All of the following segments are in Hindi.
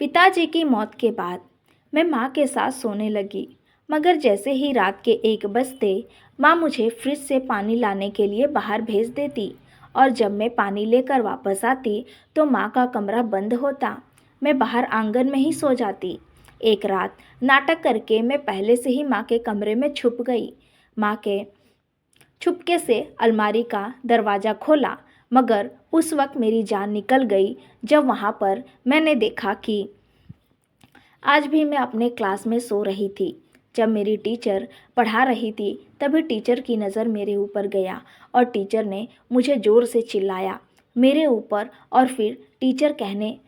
पिताजी की मौत के बाद मैं माँ के साथ सोने लगी, मगर जैसे ही रात के 1 बजते माँ मुझे फ्रिज से पानी लाने के लिए बाहर भेज देती और जब मैं पानी लेकर वापस आती तो माँ का कमरा बंद होता। मैं बाहर आंगन में ही सो जाती। एक रात नाटक करके मैं पहले से ही माँ के कमरे में छुप गई। माँ के छुपके से अलमारी का दरवाज़ा खोला, मगर उस वक्त मेरी जान निकल गई जब वहाँ पर मैंने देखा कि आज भी मैं अपने क्लास में सो रही थी। जब मेरी टीचर पढ़ा रही थी तभी टीचर की नज़र मेरे ऊपर गया और टीचर ने मुझे ज़ोर से चिल्लाया मेरे ऊपर और फिर टीचर कहने,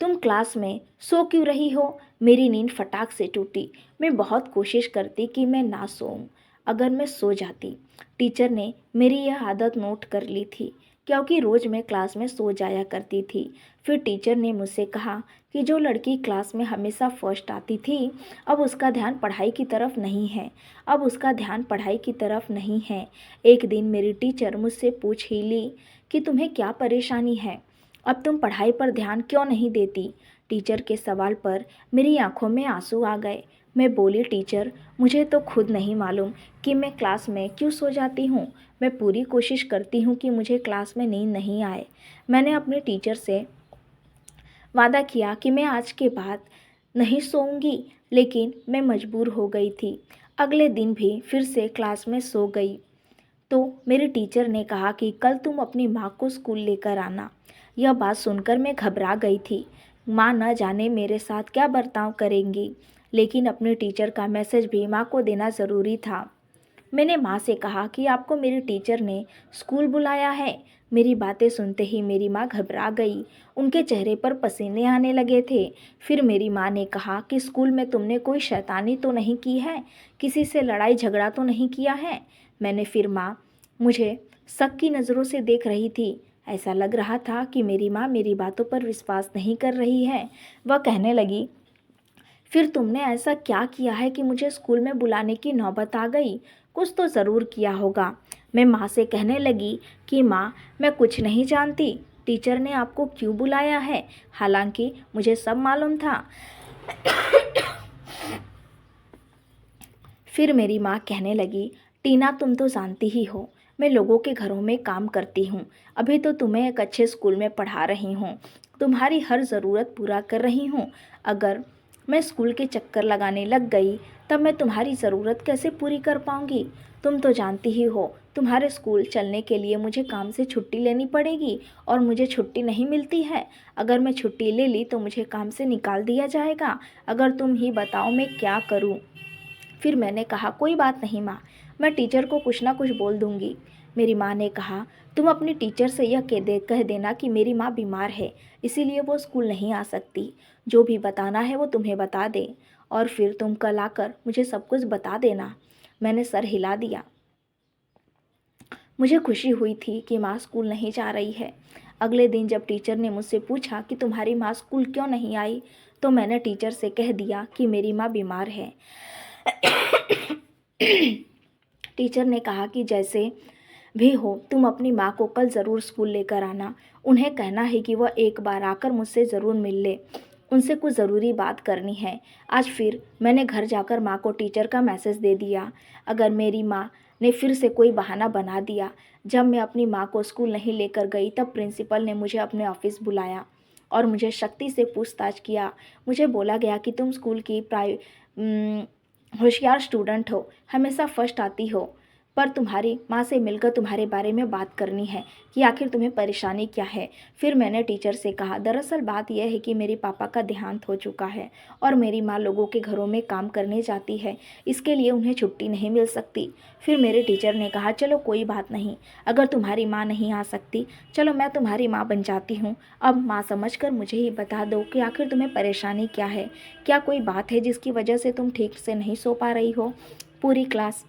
तुम क्लास में सो क्यों रही हो? मेरी नींद फटाक से टूटी। मैं बहुत कोशिश करती कि मैं ना सोऊं। अगर मैं सो जाती। टीचर ने मेरी यह आदत नोट कर ली थी क्योंकि रोज़ मैं क्लास में सो जाया करती थी। फिर टीचर ने मुझसे कहा कि जो लड़की क्लास में हमेशा फर्स्ट आती थी, अब उसका ध्यान पढ़ाई की तरफ नहीं है। अब उसका ध्यान पढ़ाई की तरफ नहीं है। एक दिन मेरी टीचर मुझसे पूछ ही ली कि तुम्हें क्या परेशानी है? अब तुम पढ़ाई पर ध्यान क्यों नहीं देती? टीचर के सवाल पर मेरी आंखों में आंसू आ गए। मैं बोली, टीचर, मुझे तो खुद नहीं मालूम कि मैं क्लास में क्यों सो जाती हूँ। मैं पूरी कोशिश करती हूँ कि मुझे क्लास में नींद नहीं आए। मैंने अपने टीचर से वादा किया कि मैं आज के बाद नहीं सोऊंगी, लेकिन मैं मजबूर हो गई थी। अगले दिन भी फिर से क्लास में सो गई तो मेरे टीचर ने कहा कि कल तुम अपनी माँ को स्कूल लेकर आना। यह बात सुनकर मैं घबरा गई थी। माँ न जाने मेरे साथ क्या बर्ताव करेंगी, लेकिन अपने टीचर का मैसेज भी माँ को देना ज़रूरी था। मैंने माँ से कहा कि आपको मेरी टीचर ने स्कूल बुलाया है। मेरी बातें सुनते ही मेरी माँ घबरा गई। उनके चेहरे पर पसीने आने लगे थे। फिर मेरी माँ ने कहा कि स्कूल में तुमने कोई शैतानी तो नहीं की है, किसी से लड़ाई झगड़ा तो नहीं किया है? मैंने फिर माँ मुझे शक की नज़रों से देख रही थी। ऐसा लग रहा था कि मेरी माँ मेरी बातों पर विश्वास नहीं कर रही है। वह कहने लगी, फिर तुमने ऐसा क्या किया है कि मुझे स्कूल में बुलाने की नौबत आ गई? कुछ तो ज़रूर किया होगा। मैं माँ से कहने लगी कि माँ, मैं कुछ नहीं जानती। टीचर ने आपको क्यों बुलाया है? हालांकि मुझे सब मालूम था। फिर मेरी माँ कहने लगी, टीना, तुम तो जानती ही हो मैं लोगों के घरों में काम करती हूँ। अभी तो तुम्हें एक अच्छे स्कूल में पढ़ा रही हूँ, तुम्हारी हर ज़रूरत पूरा कर रही हूँ। अगर मैं स्कूल के चक्कर लगाने लग गई तब मैं तुम्हारी ज़रूरत कैसे पूरी कर पाऊँगी? तुम तो जानती ही हो तुम्हारे स्कूल चलने के लिए मुझे काम से छुट्टी लेनी पड़ेगी और मुझे छुट्टी नहीं मिलती है। अगर मैं छुट्टी ले ली तो मुझे काम से निकाल दिया जाएगा। अगर तुम ही बताओ मैं क्या करूँ? फिर मैंने कहा, कोई बात नहीं माँ, मैं टीचर को कुछ ना कुछ बोल दूँगी। मेरी माँ ने कहा, तुम अपनी टीचर से यह कह देना कि मेरी माँ बीमार है, इसीलिए वो स्कूल नहीं आ सकती। जो भी बताना है वो तुम्हें बता दे और फिर तुम कल आकर मुझे सब कुछ बता देना। मैंने सर हिला दिया। मुझे खुशी हुई थी कि माँ स्कूल नहीं जा रही है। अगले दिन जब टीचर ने मुझसे पूछा कि तुम्हारी माँ स्कूल क्यों नहीं आई, तो मैंने टीचर से कह दिया कि मेरी माँ बीमार है। टीचर ने कहा कि जैसे भी हो तुम अपनी माँ को कल ज़रूर स्कूल लेकर आना। उन्हें कहना है कि वह एक बार आकर मुझसे ज़रूर मिल ले, उनसे कुछ ज़रूरी बात करनी है। आज फिर मैंने घर जाकर माँ को टीचर का मैसेज दे दिया। अगर मेरी माँ ने फिर से कोई बहाना बना दिया। जब मैं अपनी माँ को स्कूल नहीं लेकर गई तब प्रिंसिपल ने मुझे अपने ऑफिस बुलाया और मुझे सख्ती से पूछताछ किया। मुझे बोला गया कि तुम स्कूल की होशियार स्टूडेंट हो, हमेशा फर्स्ट आती हो, पर तुम्हारी माँ से मिलकर तुम्हारे बारे में बात करनी है कि आखिर तुम्हें परेशानी क्या है। फिर मैंने टीचर से कहा, दरअसल बात यह है कि मेरे पापा का देहांत हो चुका है और मेरी माँ लोगों के घरों में काम करने जाती है, इसके लिए उन्हें छुट्टी नहीं मिल सकती। फिर मेरे टीचर ने कहा, चलो कोई बात नहीं, अगर तुम्हारी माँ नहीं आ सकती, चलो मैं तुम्हारी माँ बन जाती हूँ। अब माँ समझकर मुझे ही बता दो कि आखिर तुम्हें परेशानी क्या है। क्या कोई बात है जिसकी वजह से तुम ठीक से नहीं सो पा रही हो? पूरी क्लास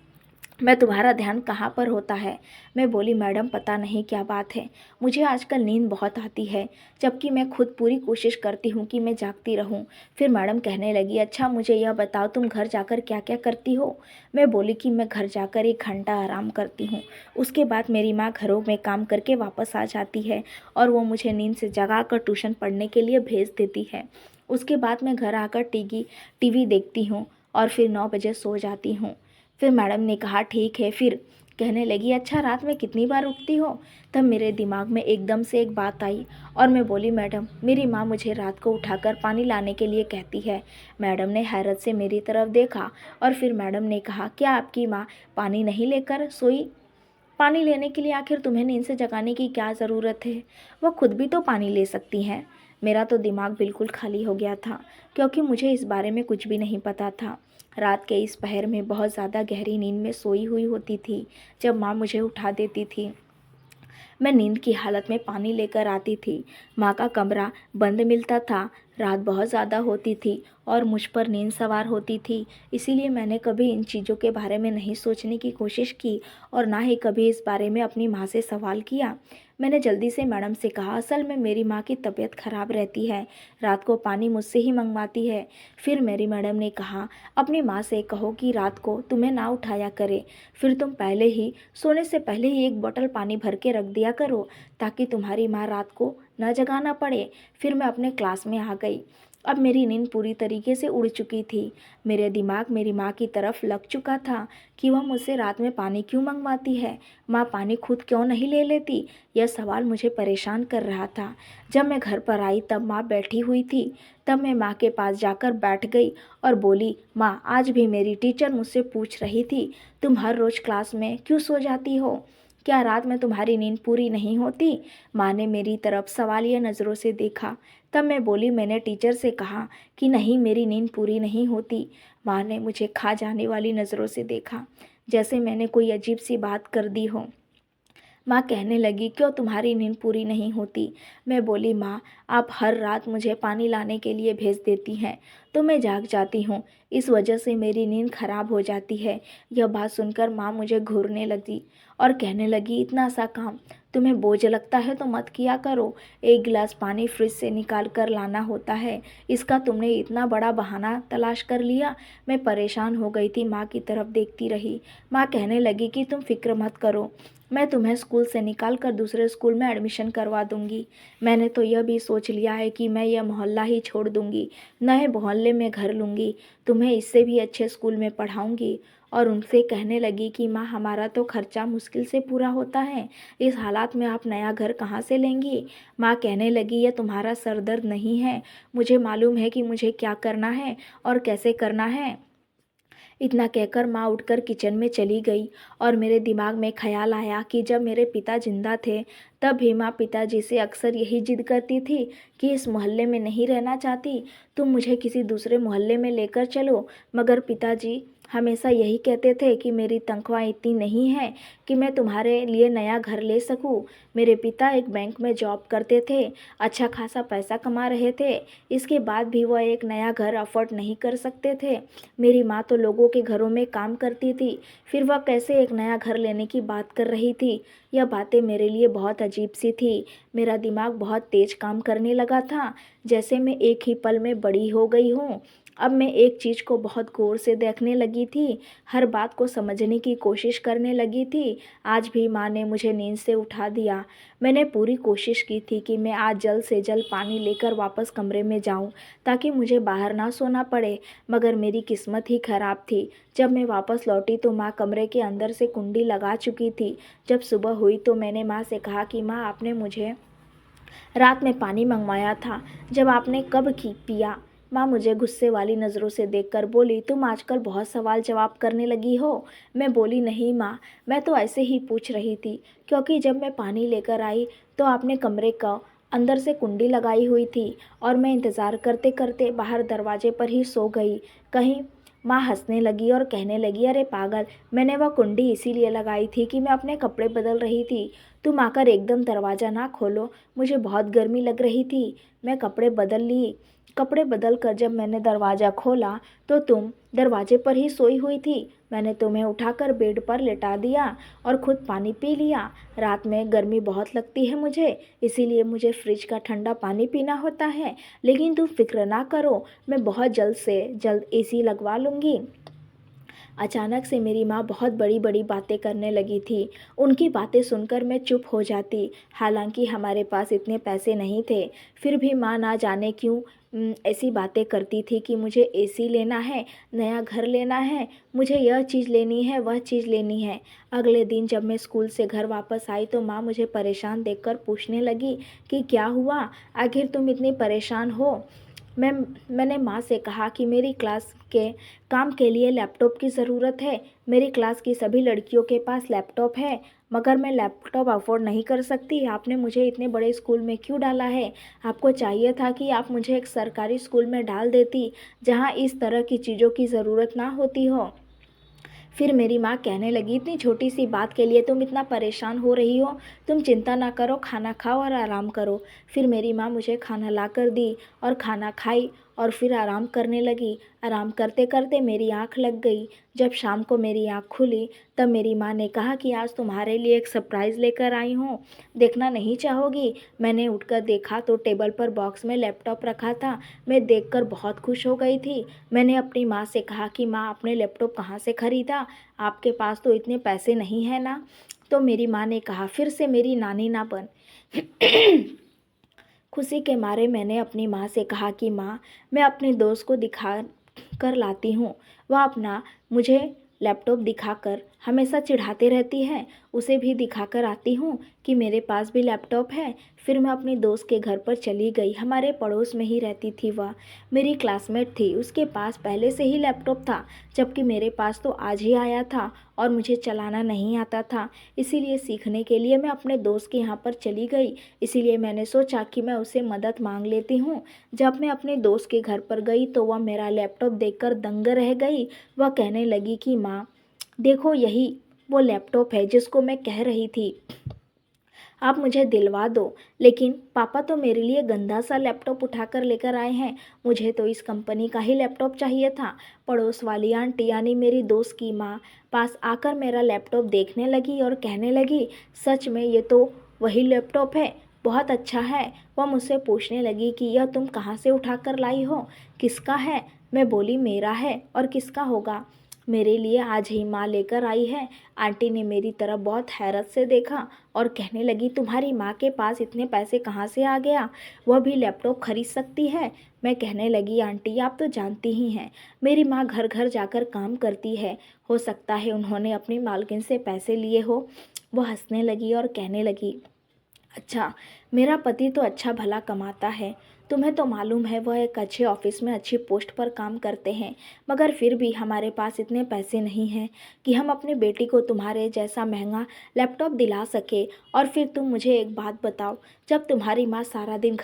मैं तुम्हारा ध्यान कहाँ पर होता है? मैं बोली, मैडम पता नहीं क्या बात है, मुझे आजकल नींद बहुत आती है, जबकि मैं खुद पूरी कोशिश करती हूँ कि मैं जागती रहूँ। फिर मैडम कहने लगी, अच्छा मुझे यह बताओ तुम घर जाकर क्या क्या करती हो? मैं बोली कि मैं घर जाकर 1 घंटा आराम करती हूँ। उसके बाद मेरी माँ घरों में काम करके वापस आ जाती है और वो मुझे नींद से जगा कर ट्यूशन पढ़ने के लिए भेज देती है। उसके बाद मैं घर आकर टीवी देखती हूँ और फिर 9 बजे सो जाती हूँ। फिर मैडम ने कहा ठीक है, फिर कहने लगी अच्छा रात में कितनी बार उठती हो? तब मेरे दिमाग में एकदम से एक बात आई और मैं बोली मैडम, मेरी माँ मुझे रात को उठाकर पानी लाने के लिए कहती है। मैडम ने हैरत से मेरी तरफ देखा और फिर मैडम ने कहा क्या आपकी माँ पानी नहीं लेकर सोई? पानी लेने के लिए आखिर तुम्हें नींद से जगाने की क्या ज़रूरत है? वह खुद भी तो पानी ले सकती हैं। मेरा तो दिमाग बिल्कुल खाली हो गया था क्योंकि मुझे इस बारे में कुछ भी नहीं पता था। रात के इस पहर में बहुत ज़्यादा गहरी नींद में सोई हुई होती थी जब माँ मुझे उठा देती थी। मैं नींद की हालत में पानी लेकर आती थी। माँ का कमरा बंद मिलता था। रात बहुत ज़्यादा होती थी और मुझ पर नींद सवार होती थी, इसीलिए मैंने कभी इन चीज़ों के बारे में नहीं सोचने की कोशिश की और ना ही कभी इस बारे में अपनी माँ से सवाल किया। मैंने जल्दी से मैडम से कहा असल में मेरी माँ की तबीयत ख़राब रहती है, रात को पानी मुझसे ही मंगवाती है। फिर मेरी मैडम ने कहा अपनी माँ से कहो कि रात को तुम्हें ना उठाया करे, फिर तुम पहले ही सोने से पहले ही एक बोतल पानी भर के रख दिया करो ताकि तुम्हारी माँ रात को न जगाना पड़े। फिर मैं अपने क्लास में आ गई। अब मेरी नींद पूरी तरीके से उड़ चुकी थी। मेरे दिमाग मेरी माँ की तरफ लग चुका था कि वह मुझसे रात में पानी क्यों मंगवाती है, माँ पानी खुद क्यों नहीं ले लेती। यह सवाल मुझे परेशान कर रहा था। जब मैं घर पर आई तब माँ बैठी हुई थी। तब मैं माँ के पास जाकर बैठ गई और बोली माँ आज भी मेरी टीचर मुझसे पूछ रही थी तुम हर रोज़ क्लास में क्यों सो जाती हो, क्या रात में तुम्हारी नींद पूरी नहीं होती? माँ ने मेरी तरफ सवालिया नज़रों से देखा। तब मैं बोली मैंने टीचर से कहा कि नहीं मेरी नींद पूरी नहीं होती। माँ ने मुझे खा जाने वाली नज़रों से देखा, जैसे मैंने कोई अजीब सी बात कर दी हो। माँ कहने लगी क्यों तुम्हारी नींद पूरी नहीं होती? मैं बोली माँ आप हर रात मुझे पानी लाने के लिए भेज देती हैं तो मैं जाग जाती हूँ, इस वजह से मेरी नींद खराब हो जाती है। यह बात सुनकर माँ मुझे घूरने लगी और कहने लगी इतना सा काम तुम्हें बोझ लगता है तो मत किया करो, एक गिलास पानी फ्रिज से निकाल कर लाना होता है, इसका तुमने इतना बड़ा बहाना तलाश कर लिया। मैं परेशान हो गई थी, माँ की तरफ देखती रही। माँ कहने लगी कि तुम फिक्र मत करो, मैं तुम्हें स्कूल से निकाल कर दूसरे स्कूल में एडमिशन करवा दूंगी। मैंने तो यह भी सोच लिया है कि मैं यह मोहल्ला ही छोड़ दूंगी, नए मोहल्ले में घर लूँगी, तुम्हें इससे भी अच्छे स्कूल में पढ़ाऊंगी। और उनसे कहने लगी कि माँ हमारा तो खर्चा मुश्किल से पूरा होता है, इस हालात में आप नया घर कहाँ से लेंगी? माँ कहने लगी यह तुम्हारा सर दर्द नहीं है, मुझे मालूम है कि मुझे क्या करना है और कैसे करना है। इतना कहकर माँ उठकर किचन में चली गई और मेरे दिमाग में ख्याल आया कि जब मेरे पिता जिंदा थे तब भी माँ पिताजी से अक्सर यही जिद करती थी कि इस मोहल्ले में नहीं रहना चाहती, तुम मुझे किसी दूसरे मोहल्ले में लेकर चलो। मगर पिताजी हमेशा यही कहते थे कि मेरी तनख्वाह इतनी नहीं है कि मैं तुम्हारे लिए नया घर ले सकूं। मेरे पिता एक बैंक में जॉब करते थे, अच्छा खासा पैसा कमा रहे थे, इसके बाद भी वह एक नया घर अफोर्ड नहीं कर सकते थे। मेरी माँ तो लोगों के घरों में काम करती थी, फिर वह कैसे एक नया घर लेने की बात कर रही थी। यह बातें मेरे लिए बहुत अजीब सी थी। मेरा दिमाग बहुत तेज काम करने लगा था, जैसे मैं एक ही पल में बड़ी हो गई हूँ। अब मैं एक चीज़ को बहुत गौर से देखने लगी थी, हर बात को समझने की कोशिश करने लगी थी। आज भी माँ ने मुझे नींद से उठा दिया। मैंने पूरी कोशिश की थी कि मैं आज जल्द से जल्द पानी लेकर वापस कमरे में जाऊं ताकि मुझे बाहर ना सोना पड़े, मगर मेरी किस्मत ही खराब थी। जब मैं वापस लौटी तो माँ कमरे के अंदर से कुंडी लगा चुकी थी। जब सुबह हुई तो मैंने माँ से कहा कि माँ आपने मुझे रात में पानी मंगवाया था, जब आपने कब की पिया? माँ मुझे गुस्से वाली नज़रों से देखकर बोली तुम आजकल बहुत सवाल जवाब करने लगी हो। मैं बोली नहीं माँ, मैं तो ऐसे ही पूछ रही थी क्योंकि जब मैं पानी लेकर आई तो आपने कमरे का अंदर से कुंडी लगाई हुई थी और मैं इंतज़ार करते करते बाहर दरवाजे पर ही सो गई कहीं। माँ हंसने लगी और कहने लगी अरे पागल, मैंने वह कुंडी इसीलिए लगाई थी कि मैं अपने कपड़े बदल रही थी, तुम आकर एकदम दरवाज़ा ना खोलो, मुझे बहुत गर्मी लग रही थी। मैं कपड़े बदल ली। कपड़े बदल कर जब मैंने दरवाज़ा खोला तो तुम दरवाजे पर ही सोई हुई थी। मैंने तुम्हें उठाकर बेड पर लेटा दिया और खुद पानी पी लिया। रात में गर्मी बहुत लगती है मुझे, इसीलिए मुझे फ्रिज का ठंडा पानी पीना होता है, लेकिन तुम फिक्र ना करो, मैं बहुत जल्द से जल्द एसी लगवा लूँगी। अचानक से मेरी माँ बहुत बड़ी-बड़ी बातें करने लगी थी। उनकी बातें सुनकर मैं चुप हो जाती। हालाँकि हमारे पास इतने पैसे नहीं थे, फिर भी माँ ना जाने क्यों ऐसी बातें करती थी कि मुझे एसी लेना है, नया घर लेना है, मुझे यह चीज़ लेनी है, वह चीज़ लेनी है। अगले दिन जब मैं स्कूल से घर वापस आई तो माँ मुझे परेशान देखकर पूछने लगी कि क्या हुआ? आखिर तुम इतनी परेशान हो? मैं मैंने माँ से कहा कि मेरी क्लास के काम के लिए लैपटॉप की ज़रूरत है। मेरी क्लास की सभी लड़कियों के पास लैपटॉप है, मगर मैं लैपटॉप अफ़ोर्ड नहीं कर सकती। आपने मुझे इतने बड़े स्कूल में क्यों डाला है? आपको चाहिए था कि आप मुझे एक सरकारी स्कूल में डाल देती, जहाँ इस तरह की चीज़ों की ज़रूरत ना होती हो। फिर मेरी माँ कहने लगी, इतनी छोटी सी बात के लिए तुम इतना परेशान हो रही हो? तुम चिंता ना करो, खाना खाओ और आराम करो। फिर मेरी माँ मुझे खाना ला कर दी और खाना खाई और फिर आराम करने लगी। आराम करते करते मेरी आँख लग गई। जब शाम को मेरी आँख खुली तब मेरी माँ ने कहा कि आज तुम्हारे लिए एक सरप्राइज़ लेकर आई हूँ, देखना नहीं चाहोगी? मैंने उठकर देखा तो टेबल पर बॉक्स में लैपटॉप रखा था। मैं देखकर बहुत खुश हो गई थी। मैंने अपनी माँ से कहा कि माँ, आपने लैपटॉप कहाँ से ख़रीदा? आपके पास तो इतने पैसे नहीं हैं ना? तो मेरी माँ ने कहा, फिर से मेरी नानी ना बन। खुशी के मारे मैंने अपनी माँ से कहा कि माँ, मैं अपने दोस्त को दिखा कर लाती हूँ। वह अपना मुझे लैपटॉप दिखाकर हमेशा चिढ़ाते रहती है। उसे भी दिखाकर आती हूँ कि मेरे पास भी लैपटॉप है। फिर मैं अपनी दोस्त के घर पर चली गई। हमारे पड़ोस में ही रहती थी वह, मेरी क्लासमेट थी। उसके पास पहले से ही लैपटॉप था, जबकि मेरे पास तो आज ही आया था और मुझे चलाना नहीं आता था। इसीलिए सीखने के लिए मैं अपने दोस्त के यहाँ पर चली गई। इसीलिए मैंने सोचा कि मैं उससे मदद मांग लेती हूँ। जब मैं अपने दोस्त के घर पर गई तो वह मेरा लैपटॉप देखकर दंग रह गई। वह कहने लगी कि माँ, देखो यही वो लैपटॉप है जिसको मैं कह रही थी, आप मुझे दिलवा दो। लेकिन पापा तो मेरे लिए गंदा सा लैपटॉप उठाकर लेकर आए हैं। मुझे तो इस कंपनी का ही लैपटॉप चाहिए था। पड़ोस वाली आंटी यानी मेरी दोस्त की माँ पास आकर मेरा लैपटॉप देखने लगी और कहने लगी, सच में ये तो वही लैपटॉप है, बहुत अच्छा है। वह मुझसे पूछने लगी कि यह तुम कहाँ से उठा कर लाई हो, किसका है? मैं बोली, मेरा है और किसका होगा, मेरे लिए आज ही माँ लेकर आई है। आंटी ने मेरी तरफ बहुत हैरत से देखा और कहने लगी, तुम्हारी माँ के पास इतने पैसे कहाँ से आ गया? वह भी लैपटॉप खरीद सकती है? मैं कहने लगी, आंटी आप तो जानती ही हैं, मेरी माँ घर घर जाकर काम करती है। हो सकता है उन्होंने अपनी मालकिन से पैसे लिए हो। वह हंसने लगी और कहने लगी, अच्छा, मेरा पति तो अच्छा भला कमाता है। तुम्हें तो मालूम है वह एक अच्छे ऑफिस में अच्छी पोस्ट पर काम करते हैं, मगर फिर भी हमारे पास इतने पैसे नहीं हैं कि हम अपनी बेटी को तुम्हारे जैसा महंगा लैपटॉप दिला सके। और फिर तुम मुझे एक बात बताओ, जब तुम्हारी माँ सारा दिन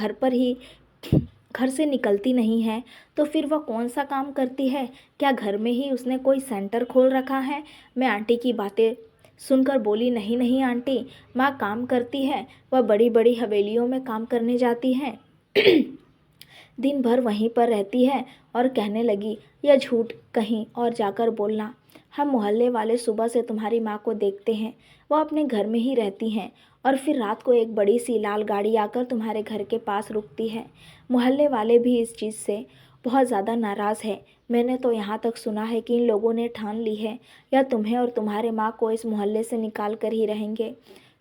घर से निकलती नहीं है तो फिर वह कौन सा काम करती है? क्या घर में ही उसने कोई सेंटर खोल रखा है? मैं आंटी की बातें सुनकर बोली, नहीं नहीं आंटी, माँ काम करती है। वह बड़ी बड़ी हवेलियों में काम करने जाती हैं। दिन भर वहीं पर रहती है। और कहने लगी, यह झूठ कहीं और जाकर बोलना। हम मोहल्ले वाले सुबह से तुम्हारी माँ को देखते हैं, वह अपने घर में ही रहती हैं और फिर रात को एक बड़ी सी लाल गाड़ी आकर तुम्हारे घर के पास रुकती है। मोहल्ले वाले भी इस चीज़ से बहुत ज़्यादा नाराज़ है। मैंने तो यहाँ तक सुना है कि इन लोगों ने ठान ली है या तुम्हें और तुम्हारे माँ को इस मोहल्ले से निकाल कर ही रहेंगे,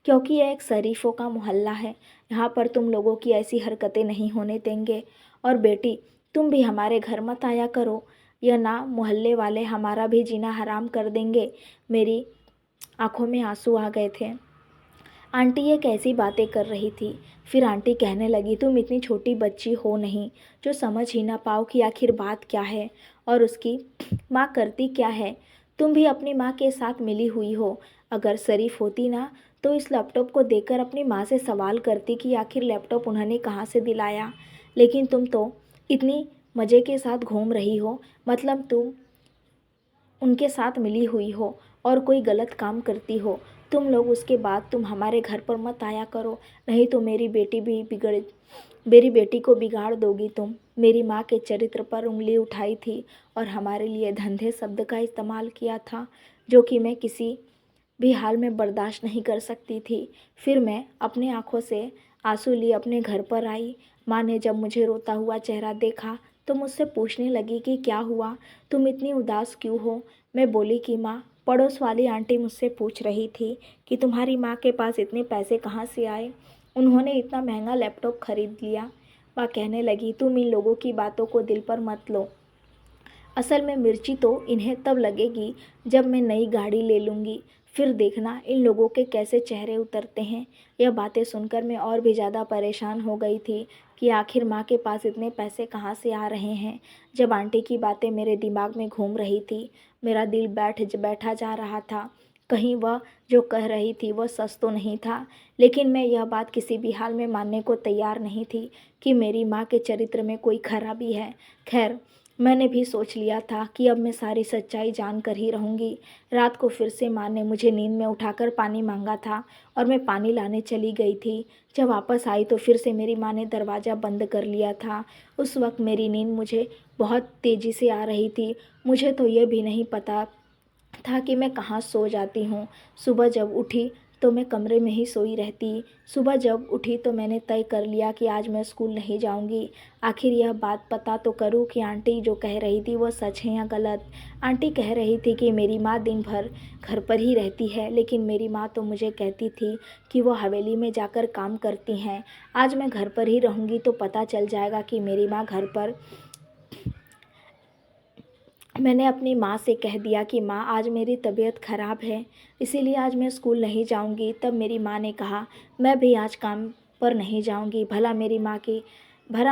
क्योंकि यह एक शरीफों का मोहल्ला है। यहाँ पर तुम लोगों की ऐसी हरकतें नहीं होने देंगे। और बेटी, तुम भी हमारे घर मत आया करो, यह ना मोहल्ले वाले हमारा भी जीना हराम कर देंगे। मेरी आंखों में आंसू आ गए थे। आंटी ये कैसी बातें कर रही थी। फिर आंटी कहने लगी, तुम इतनी छोटी बच्ची हो नहीं जो समझ ही ना पाओ कि आखिर बात क्या है और उसकी माँ करती क्या है। तुम भी अपनी माँ के साथ मिली हुई हो। अगर शरीफ होती ना तो इस लैपटॉप को देखकर अपनी माँ से सवाल करती कि आखिर लैपटॉप उन्होंने कहाँ से दिलाया। लेकिन तुम तो इतनी मज़े के साथ घूम रही हो, मतलब तुम उनके साथ मिली हुई हो और कोई गलत काम करती हो। तुम लोग उसके बाद तुम हमारे घर पर मत आया करो, नहीं तो मेरी बेटी को बिगाड़ दोगी तुम। मेरी माँ के चरित्र पर उंगली उठाई थी और हमारे लिए धंधे शब्द का इस्तेमाल किया था, जो कि मैं किसी भी हाल में बर्दाश्त नहीं कर सकती थी। फिर मैं अपनी आंखों से आंसू लिए अपने घर पर आई। माँ ने जब मुझे रोता हुआ चेहरा देखा तो मुझसे पूछने लगी कि क्या हुआ, तुम इतनी उदास क्यों हो। मैं बोली कि माँ, पड़ोस वाली आंटी मुझसे पूछ रही थी कि तुम्हारी माँ के पास इतने पैसे कहाँ से आए, उन्होंने इतना महंगा लैपटॉप खरीद लिया। माँ कहने लगी, तुम इन लोगों की बातों को दिल पर मत लो। असल में मिर्ची तो इन्हें तब लगेगी जब मैं नई गाड़ी ले लूँगी, फिर देखना इन लोगों के कैसे चेहरे उतरते हैं। यह बातें सुनकर मैं और भी ज़्यादा परेशान हो गई थी कि आखिर माँ के पास इतने पैसे कहाँ से आ रहे हैं। जब आंटी की बातें मेरे दिमाग में घूम रही थी, मेरा दिल बैठा जा रहा था। कहीं वह जो कह रही थी वह सच तो नहीं था, लेकिन मैं यह बात किसी भी हाल में मानने को तैयार नहीं थी कि मेरी माँ के चरित्र में कोई खराबी है। खैर, मैंने भी सोच लिया था कि अब मैं सारी सच्चाई जान कर ही रहूँगी। रात को फिर से माँ ने मुझे नींद में उठाकर पानी मांगा था और मैं पानी लाने चली गई थी। जब वापस आई तो फिर से मेरी माँ ने दरवाज़ा बंद कर लिया था। उस वक्त मेरी नींद मुझे बहुत तेज़ी से आ रही थी। मुझे तो यह भी नहीं पता था कि मैं कहाँ सो जाती हूँ। सुबह जब उठी तो मैं कमरे में ही सोई रहती। सुबह जब उठी तो मैंने तय कर लिया कि आज मैं स्कूल नहीं जाऊँगी। आखिर यह बात पता तो करूँ कि आंटी जो कह रही थी वो सच है या गलत। आंटी कह रही थी कि मेरी माँ दिन भर घर पर ही रहती है, लेकिन मेरी माँ तो मुझे कहती थी कि वो हवेली में जाकर काम करती हैं। आज मैं घर पर ही रहूँगी तो पता चल जाएगा कि मेरी माँ घर पर। मैंने अपनी माँ से कह दिया कि माँ, आज मेरी तबीयत ख़राब है, इसीलिए आज मैं स्कूल नहीं जाऊँगी। तब मेरी माँ ने कहा, मैं भी आज काम पर नहीं जाऊँगी। भला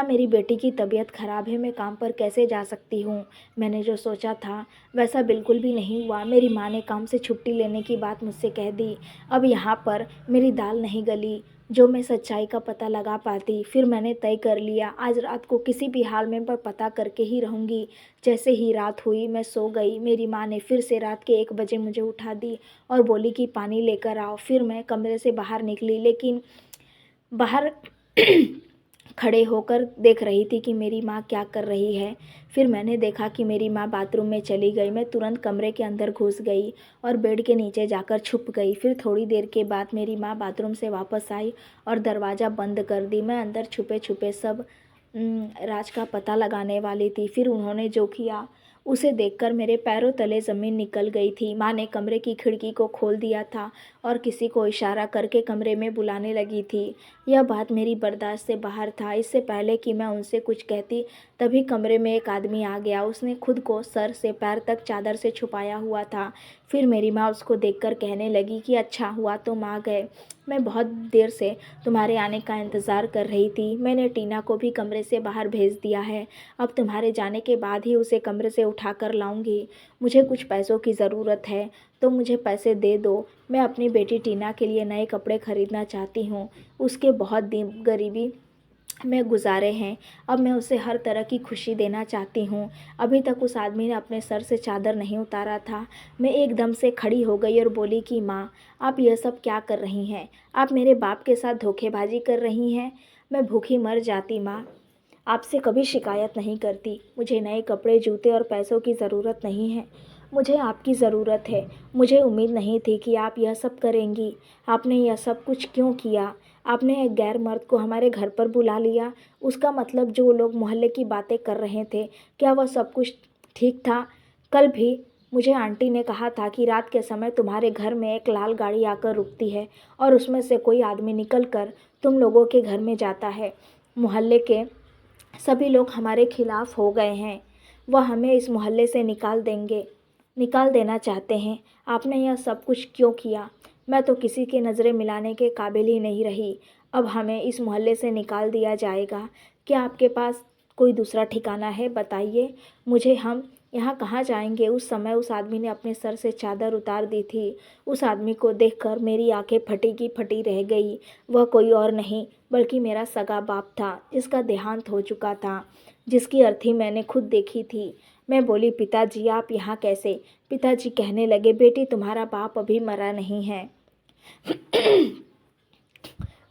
मेरी बेटी की तबीयत ख़राब है, मैं काम पर कैसे जा सकती हूँ। मैंने जो सोचा था वैसा बिल्कुल भी नहीं हुआ। मेरी माँ ने काम से छुट्टी लेने की बात मुझसे कह दी। अब यहाँ पर मेरी दाल नहीं गली जो मैं सच्चाई का पता लगा पाती। फिर मैंने तय कर लिया, आज रात को किसी भी हाल में मैं पता करके ही रहूँगी। जैसे ही रात हुई मैं सो गई। मेरी माँ ने फिर से रात के 1 बजे मुझे उठा दी और बोली कि पानी लेकर आओ। फिर मैं कमरे से बाहर निकली, लेकिन बाहर खड़े होकर देख रही थी कि मेरी माँ क्या कर रही है। फिर मैंने देखा कि मेरी माँ बाथरूम में चली गई। मैं तुरंत कमरे के अंदर घुस गई और बेड के नीचे जाकर छुप गई। फिर थोड़ी देर के बाद मेरी माँ बाथरूम से वापस आई और दरवाज़ा बंद कर दी। मैं अंदर छुपे छुपे सब राज का पता लगाने वाली थी। फिर उन्होंने जो किया उसे देखकर मेरे पैरों तले ज़मीन निकल गई थी। माँ ने कमरे की खिड़की को खोल दिया था और किसी को इशारा करके कमरे में बुलाने लगी थी। यह बात मेरी बर्दाश्त से बाहर था। इससे पहले कि मैं उनसे कुछ कहती, तभी कमरे में एक आदमी आ गया। उसने खुद को सर से पैर तक चादर से छुपाया हुआ था। फिर मेरी माँ उसको देखकर कहने लगी कि अच्छा हुआ तुम आ गए, मैं बहुत देर से तुम्हारे आने का इंतज़ार कर रही थी। मैंने टीना को भी कमरे से बाहर भेज दिया है। अब तुम्हारे जाने के बाद ही उसे कमरे से उठा कर लाऊंगी। मुझे कुछ पैसों की ज़रूरत है, तो मुझे पैसे दे दो। मैं अपनी बेटी टीना के लिए नए कपड़े खरीदना चाहती हूँ। उसके बहुत दिन गरीबी में गुजारे हैं। अब मैं उसे हर तरह की खुशी देना चाहती हूँ। अभी तक उस आदमी ने अपने सर से चादर नहीं उतारा था। मैं एकदम से खड़ी हो गई और बोली कि माँ, आप यह सब क्या कर रही हैं? आप मेरे बाप के साथ धोखेबाजी कर रही हैं। मैं भूखी मर जाती माँ, आपसे कभी शिकायत नहीं करती। मुझे नए कपड़े, जूते और पैसों की ज़रूरत नहीं है, मुझे आपकी ज़रूरत है। मुझे उम्मीद नहीं थी कि आप यह सब करेंगी। आपने यह सब कुछ क्यों किया? आपने एक गैर मर्द को हमारे घर पर बुला लिया। उसका मतलब जो लोग मोहल्ले की बातें कर रहे थे, क्या वह सब कुछ ठीक था? कल भी मुझे आंटी ने कहा था कि रात के समय तुम्हारे घर में एक लाल गाड़ी आकर रुकती है और उसमें से कोई आदमी निकल कर तुम लोगों के घर में जाता है। मोहल्ले के सभी लोग हमारे खिलाफ हो गए हैं। वह हमें इस मोहल्ले से निकाल देना चाहते हैं। आपने यह सब कुछ क्यों किया? मैं तो किसी की नज़रें मिलाने के काबिल ही नहीं रही। अब हमें इस मोहल्ले से निकाल दिया जाएगा। क्या आपके पास कोई दूसरा ठिकाना है? बताइए मुझे, हम यहाँ कहाँ जाएंगे? उस समय उस आदमी ने अपने सर से चादर उतार दी थी। उस आदमी को देखकर मेरी आंखें फटी की फटी रह गई। वह कोई और नहीं बल्कि मेरा सगा बाप था, जिसका देहांत हो चुका था, जिसकी अर्थी मैंने खुद देखी थी। मैं बोली, पिताजी आप यहाँ कैसे? पिताजी कहने लगे, बेटी तुम्हारा बाप अभी मरा नहीं है,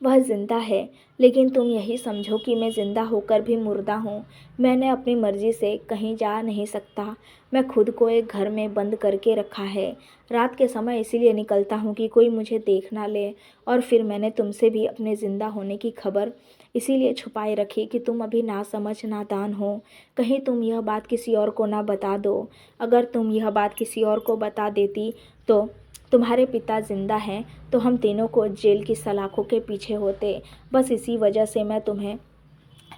वह जिंदा है, लेकिन तुम यही समझो कि मैं जिंदा होकर भी मुर्दा हूँ। मैंने अपनी मर्जी से कहीं जा नहीं सकता। मैं खुद को एक घर में बंद करके रखा है। रात के समय इसीलिए निकलता हूँ कि कोई मुझे देख ना ले। और फिर मैंने तुमसे भी अपने ज़िंदा होने की खबर इसीलिए छुपाए रखी कि तुम अभी नासमझ नादान हो, कहीं तुम यह बात किसी और को ना बता दो। अगर तुम यह बात किसी और को बता देती तो तुम्हारे पिता जिंदा हैं तो हम तीनों को जेल की सलाखों के पीछे होते। बस इसी वजह से मैं तुम्हें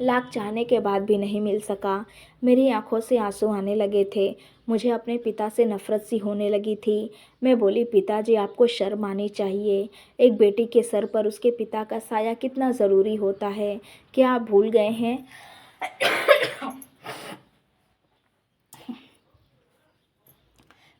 लाख चाहने के बाद भी नहीं मिल सका। मेरी आंखों से आंसू आने लगे थे। मुझे अपने पिता से नफरत सी होने लगी थी। मैं बोली, पिताजी आपको शर्म आनी चाहिए। एक बेटी के सर पर उसके पिता का साया कितना ज़रूरी होता है, क्या आप भूल गए हैं?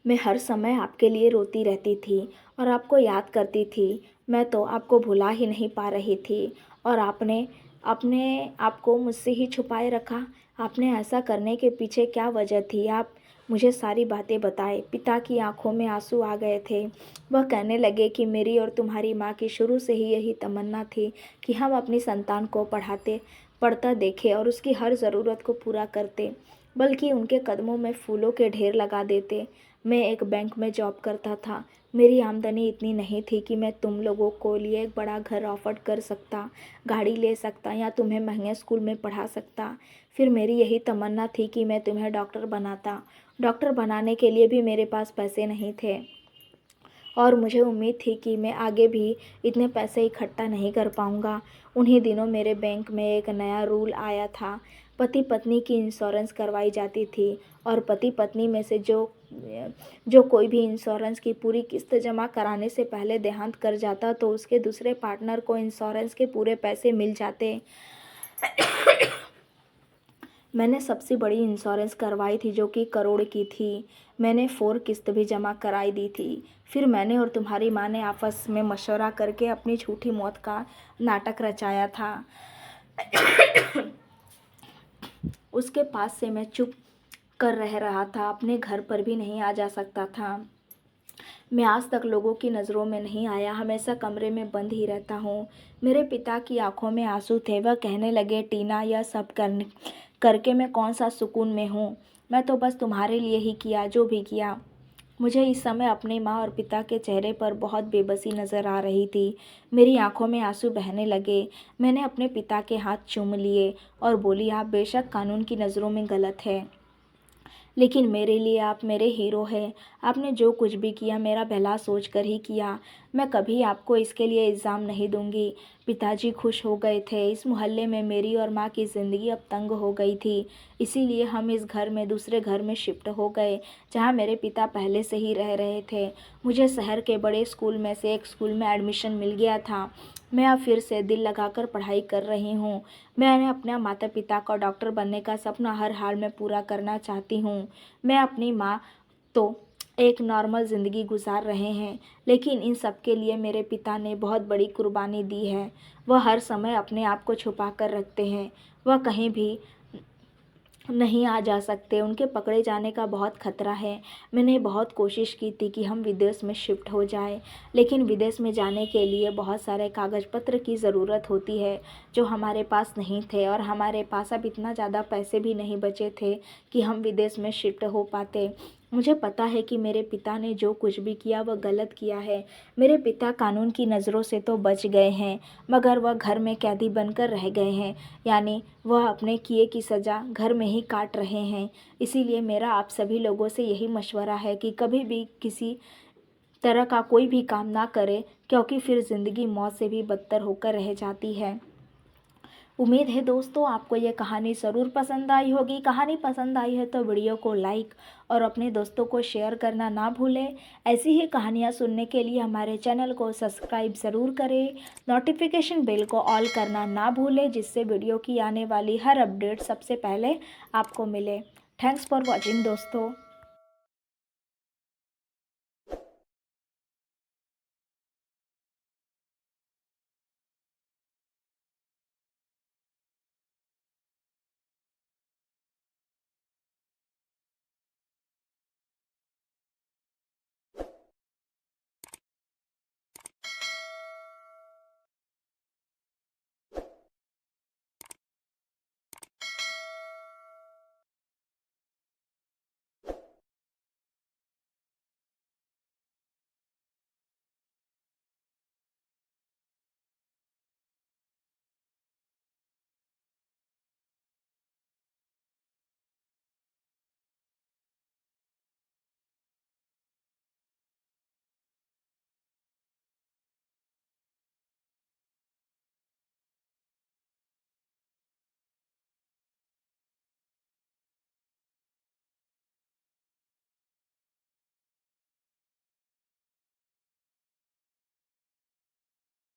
मैं हर समय आपके लिए रोती रहती थी और आपको याद करती थी। मैं तो आपको भुला ही नहीं पा रही थी और आपने अपने आप को मुझसे ही छुपाए रखा। आपने ऐसा करने के पीछे क्या वजह थी? आप मुझे सारी बातें बताए। पिता की आंखों में आंसू आ गए थे। वह कहने लगे कि मेरी और तुम्हारी माँ की शुरू से ही यही तमन्ना थी कि हम अपनी संतान को पढ़ता देखें और उसकी हर ज़रूरत को पूरा करते, बल्कि उनके कदमों में फूलों के ढेर लगा देते। मैं एक बैंक में जॉब करता था। मेरी आमदनी इतनी नहीं थी कि मैं तुम लोगों को लिए एक बड़ा घर ऑफर कर सकता, गाड़ी ले सकता या तुम्हें महंगे स्कूल में पढ़ा सकता। फिर मेरी यही तमन्ना थी कि मैं तुम्हें डॉक्टर बनाता। डॉक्टर बनाने के लिए भी मेरे पास पैसे नहीं थे और मुझे उम्मीद थी कि मैं आगे भी इतने पैसे इकट्ठा नहीं कर पाऊँगा। उन्हीं दिनों मेरे बैंक में एक नया रूल आया था। पति पत्नी की इंश्योरेंस करवाई जाती थी और पति पत्नी में से जो कोई भी इंश्योरेंस की पूरी किस्त जमा कराने से पहले देहांत कर जाता तो उसके दूसरे पार्टनर को इंश्योरेंस के पूरे पैसे मिल जाते। मैंने सबसे बड़ी इंश्योरेंस करवाई थी जो कि करोड़ की थी। मैंने 4 किस्त भी जमा कराई दी थी। फिर मैंने और तुम्हारी माँ ने आपस में मशवरा करके अपनी झूठी मौत का नाटक रचाया था। उसके पास से मैं चुप कर रह रहा था, अपने घर पर भी नहीं आ जा सकता था। मैं आज तक लोगों की नज़रों में नहीं आया, हमेशा कमरे में बंद ही रहता हूँ। मेरे पिता की आंखों में आंसू थे। वह कहने लगे, टीना, यह सब करके मैं कौन सा सुकून में हूँ। मैं तो बस तुम्हारे लिए ही किया जो भी किया। मुझे इस समय अपनी माँ और पिता के चेहरे पर बहुत बेबसी नज़र आ रही थी। मेरी आंखों में आंसू बहने लगे। मैंने अपने पिता के हाथ चूम लिए और बोली, आप बेशक कानून की नज़रों में गलत है, लेकिन मेरे लिए आप मेरे हीरो हैं। आपने जो कुछ भी किया मेरा भला सोच कर ही किया। मैं कभी आपको इसके लिए इल्ज़ाम नहीं दूंगी। पिताजी खुश हो गए थे। इस मोहल्ले में मेरी और माँ की ज़िंदगी अब तंग हो गई थी, इसीलिए हम इस घर में दूसरे घर में शिफ्ट हो गए जहाँ मेरे पिता पहले से ही रह रहे थे। मुझे शहर के बड़े स्कूल में से एक स्कूल में एडमिशन मिल गया था। मैं अब फिर से दिल लगाकर पढ़ाई कर रही हूँ। मैंने अपने माता पिता का डॉक्टर बनने का सपना हर हाल में पूरा करना चाहती हूँ। मैं अपनी माँ तो एक नॉर्मल ज़िंदगी गुजार रहे हैं, लेकिन इन सब के लिए मेरे पिता ने बहुत बड़ी कुर्बानी दी है। वह हर समय अपने आप को छुपा कर रखते हैं। वह कहीं भी नहीं आ जा सकते, उनके पकड़े जाने का बहुत खतरा है। मैंने बहुत कोशिश की थी कि हम विदेश में शिफ्ट हो जाए, लेकिन विदेश में जाने के लिए बहुत सारे कागज़ पत्र की ज़रूरत होती है जो हमारे पास नहीं थे और हमारे पास अब इतना ज़्यादा पैसे भी नहीं बचे थे कि हम विदेश में शिफ्ट हो पाते। मुझे पता है कि मेरे पिता ने जो कुछ भी किया वह गलत किया है। मेरे पिता कानून की नज़रों से तो बच गए हैं, मगर वह घर में कैदी बनकर रह गए हैं, यानी वह अपने किए की सज़ा घर में ही काट रहे हैं। इसीलिए मेरा आप सभी लोगों से यही मशवरा है कि कभी भी किसी तरह का कोई भी काम ना करें, क्योंकि फिर ज़िंदगी मौत से भी बदतर होकर रह जाती है। उम्मीद है दोस्तों आपको ये कहानी ज़रूर पसंद आई होगी। कहानी पसंद आई है तो वीडियो को लाइक और अपने दोस्तों को शेयर करना ना भूलें। ऐसी ही कहानियाँ सुनने के लिए हमारे चैनल को सब्सक्राइब ज़रूर करें। नोटिफिकेशन बेल को ऑल करना ना भूलें, जिससे वीडियो की आने वाली हर अपडेट सबसे पहले आपको मिले। थैंक्स फॉर वॉचिंग दोस्तों।